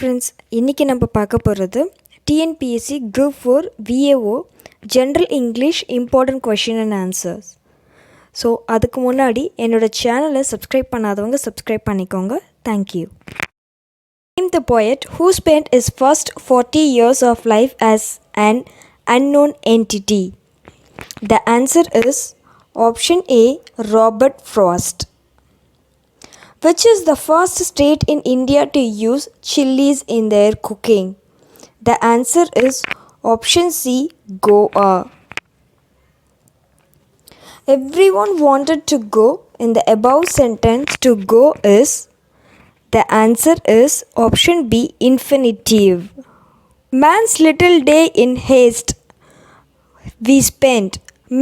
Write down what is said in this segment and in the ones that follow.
friends, இன்னைக்கு நம்ம பார்க்க போகிறது TNPSC Group 4 VAO General English Important Question and Answers. So அதுக்கு முன்னாடி என்னோட சேனலை சப்ஸ்கிரைப் பண்ணாதவங்க சப்ஸ்கிரைப் பண்ணிக்கோங்க. Thank you. Name the poet who spent his first 40 years of life as an unknown entity. The answer is option A, Robert Frost. Which is the first state in India to use chillies in their cooking? The answer is option C, Goa. Everyone wanted to go in the above sentence. To go is, the answer is option B, infinitive. Man's little day in haste we spent.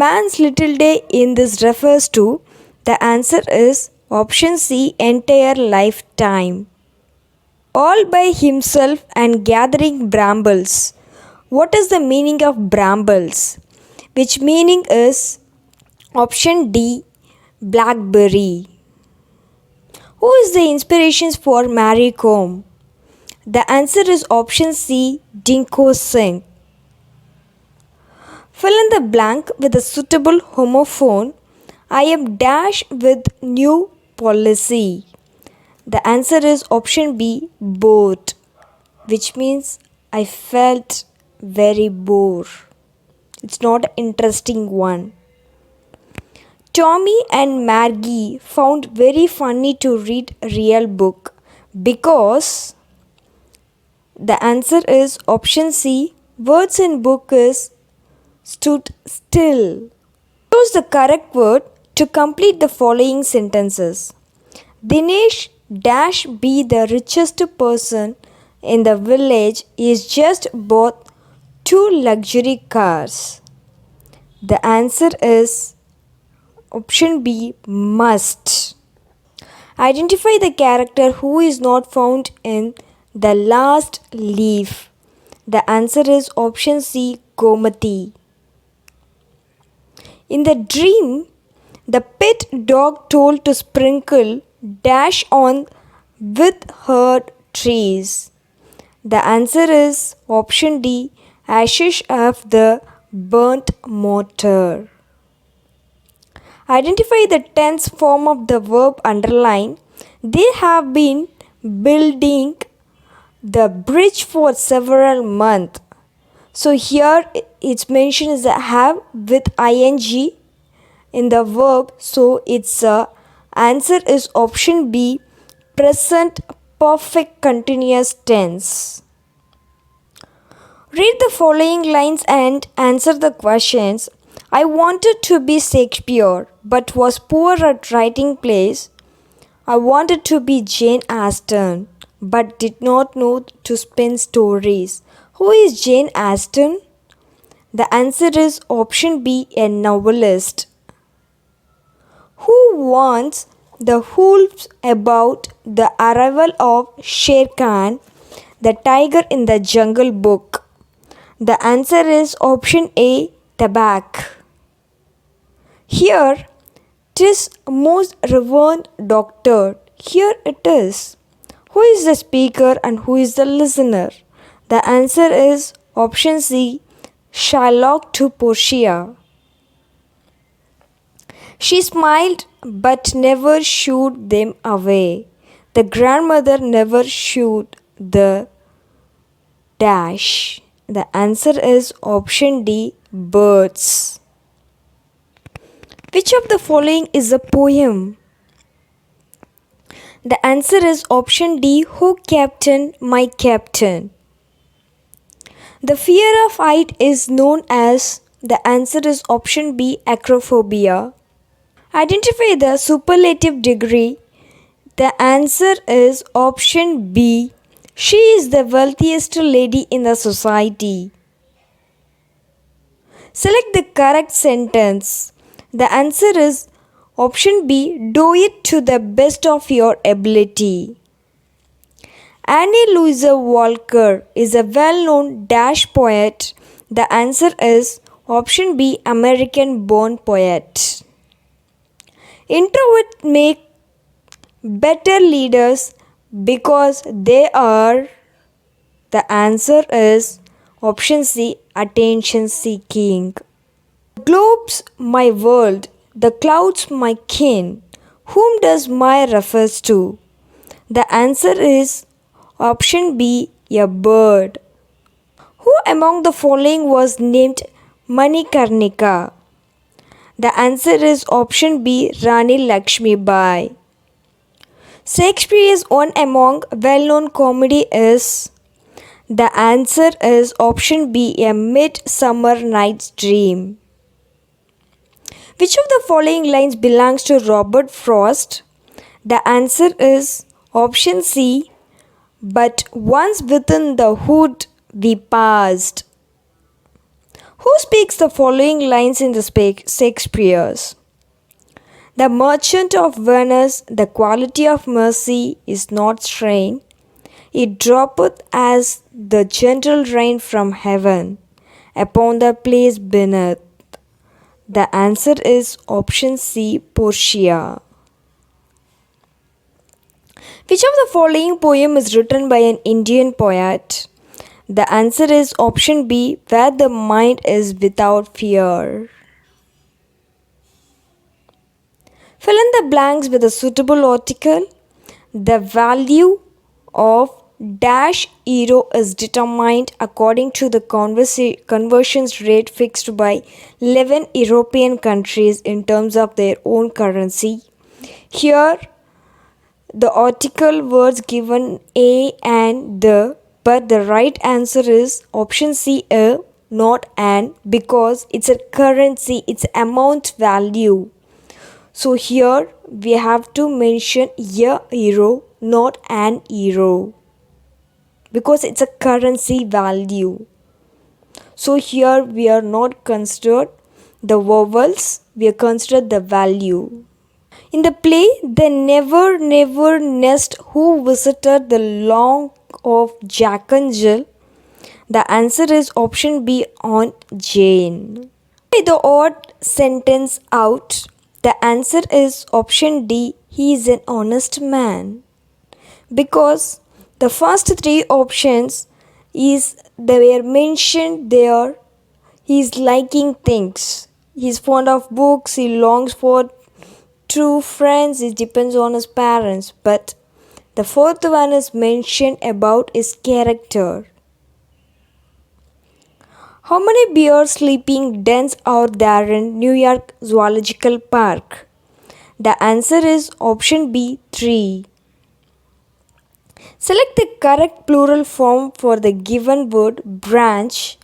Man's little day in this refers to, the answer is option C, entire lifetime. All by himself and gathering brambles. What is the meaning of brambles? Which meaning is option D, blackberry. Who is the inspirations for Mary Kom? The answer is option C, Dinko Singh. Fill in the blank with a suitable homophone. I am dash with new policy. The answer is option B, bored, which means I felt very bored. It's not an interesting one. Tommy and Maggie found very funny to read real book because the answer is option C, words in book is stood still. Choose the correct word to complete the following sentences. Dinesh dash be the richest person in the village is just bought 2 luxury cars. The answer is option B, must. Identify the character who is not found in the last leaf. The answer is option C, Gomati. In the dream, the pet dog told to sprinkle dash on with her trees. The answer is option D, ashes of the burnt motor. Identify the tense form of the verb underlined. They have been building the bridge for several months. So here it's mentioned as a have with ing in the verb. So its answer is option B, present perfect continuous tense. Read the following lines and answer the questions. I wanted to be Shakespeare but was poor at writing plays. I wanted to be Jane Austen but did not know to spin stories. Who is Jane Austen? The answer is option B, a novelist. Who warns the wolves about the arrival of Shere Khan, the tiger in the Jungle Book? The answer is option A, tobacco. Here, 'tis most revered doctor. Here it is. Who is the speaker and who is the listener? The answer is option C, Shylock to Portia. She smiled but never shooed them away. The grandmother never shooed the dash. The answer is option D, birds. Which of the following is a poem? The answer is option D, Who Captain, My Captain. The fear of height is known as, the answer is option B, acrophobia. Identify the superlative degree. The answer is option B, she is the wealthiest lady in the society. Select the correct sentence. The answer is option B, do it to the best of your ability. Annie Louisa Walker is a well-known dash poet. The answer is option B, American-born poet. Introverts make better leaders because they are The answer is option C, attention seeking. Globes my world, the clouds my kin. Whom does my refers to? The answer is option B, a bird. Who among the following was named Manikarnika? The answer is option B, Rani Lakshmi Bai. Shakespeare's one among well-known comedy is. The answer is option B, A Midsummer Night's Dream. Which of the following lines belongs to Robert Frost? The answer is option C, but once within the hood we passed. Who speaks the following lines in the Shakespeare's? The merchant of Venice, the quality of mercy is not strained. It droppeth as the gentle rain from heaven upon the place beneath. The answer is option C, Portia. Which of the following poem is written by an Indian poet? The answer is option B, Where the Mind is Without Fear. Fill in the blanks with a suitable article. The value of dash euro is determined according to the conversions rate fixed by 11 European countries in terms of their own currency. Here, the article words given a and the, but the right answer is option C, a, not an, because it's a currency, it's amount value. So here we have to mention a euro, not an euro, because it's a currency value. So here we are not considered the vowels, we are considered the value. In the play, The Never Never Nest Who Visited the Lawn of Jack and Jill, the answer is option B, Aunt Jane. The odd sentence out. The answer is option D, he is an honest man. Because the first three options they were mentioned there. He is liking things. He is fond of books. He longs for true friends. It depends on his parents. But the fourth one is mentioned about his character. How many bear sleeping dens are there in New York Zoological Park? The answer is option B, 3. Select the correct plural form for the given word branch.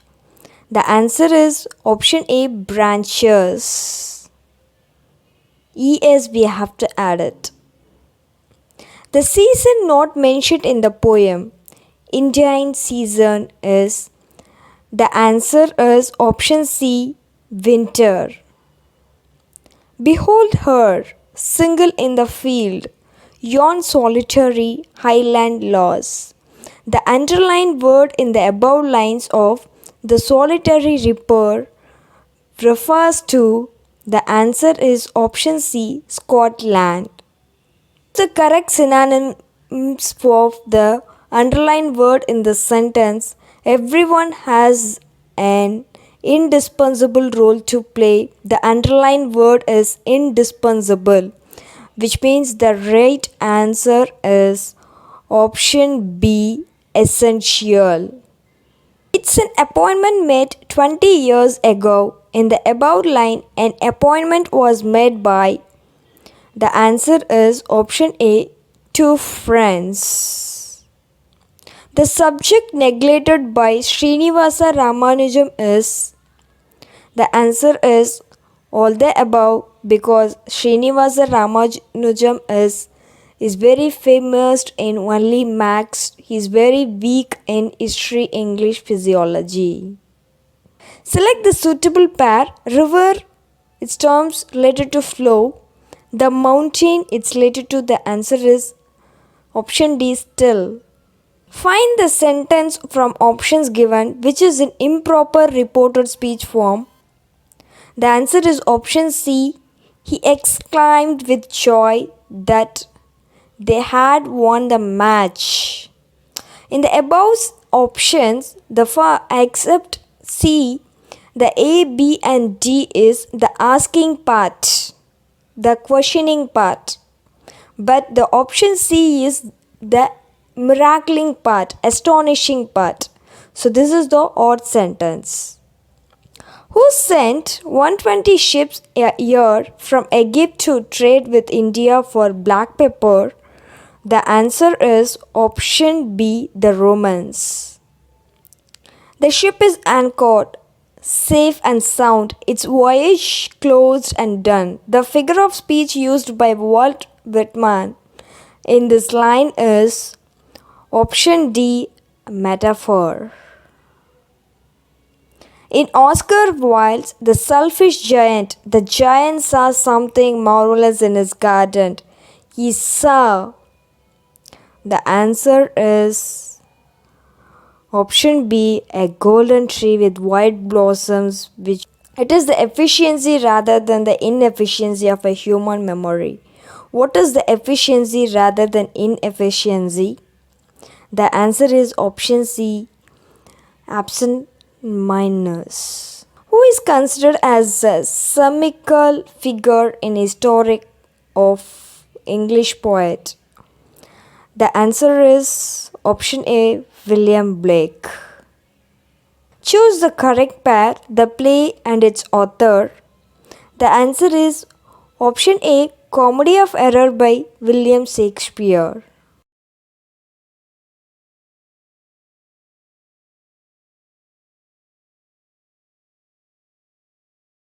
The answer is option A, branches. ES we have to add it. The season not mentioned in the poem, Indian season, is. The answer is option C, winter. Behold her, single in the field, yon solitary highland laws. The underlined word in the above lines of the solitary reaper refers to. The answer is option C, Scotland. The correct synonyms for the underlined word in the sentence, everyone has an indispensable role to play. The underlined word is indispensable, which means the right answer is option B, essential. It's an appointment made 20 years ago. In the above line, an appointment was made by. The answer is option A, 2 friends. The subject neglected by Srinivasa Ramanujam is. The answer is all the above, because Srinivasa Ramanujam is very famous in only maths. He is very weak in history, English, physiology. Select the suitable pair. River, its terms related to flow. The mountain, it's related to. The answer is option D, still. Find the sentence from options given which is in improper reported speech form. The answer is option C. He exclaimed with joy that they had won the match. In the above options, except C, the A, B and D is the asking part, the questioning part. But the option C is the miracling part, astonishing part. So this is the odd sentence. Who sent 120 ships a year from Egypt to trade with India for black pepper? The answer is option B, the Romans. The ship is anchored, safe and sound, its voyage closed and done. The figure of speech used by Walt Whitman in this line is option D, metaphor. In Oscar Wilde's The Selfish Giant, the giant saw something marvelous in his garden. He saw. The answer is option B, a golden tree with white blossoms, which it is the efficiency rather than the inefficiency of a human memory. What is the efficiency rather than inefficiency? The answer is option C, absent-mindedness. Who is considered as a seminal figure in history of English poet? The answer is option A, William Blake. Choose the correct pair, the play and its author. The answer is option A, Comedy of Error by William Shakespeare.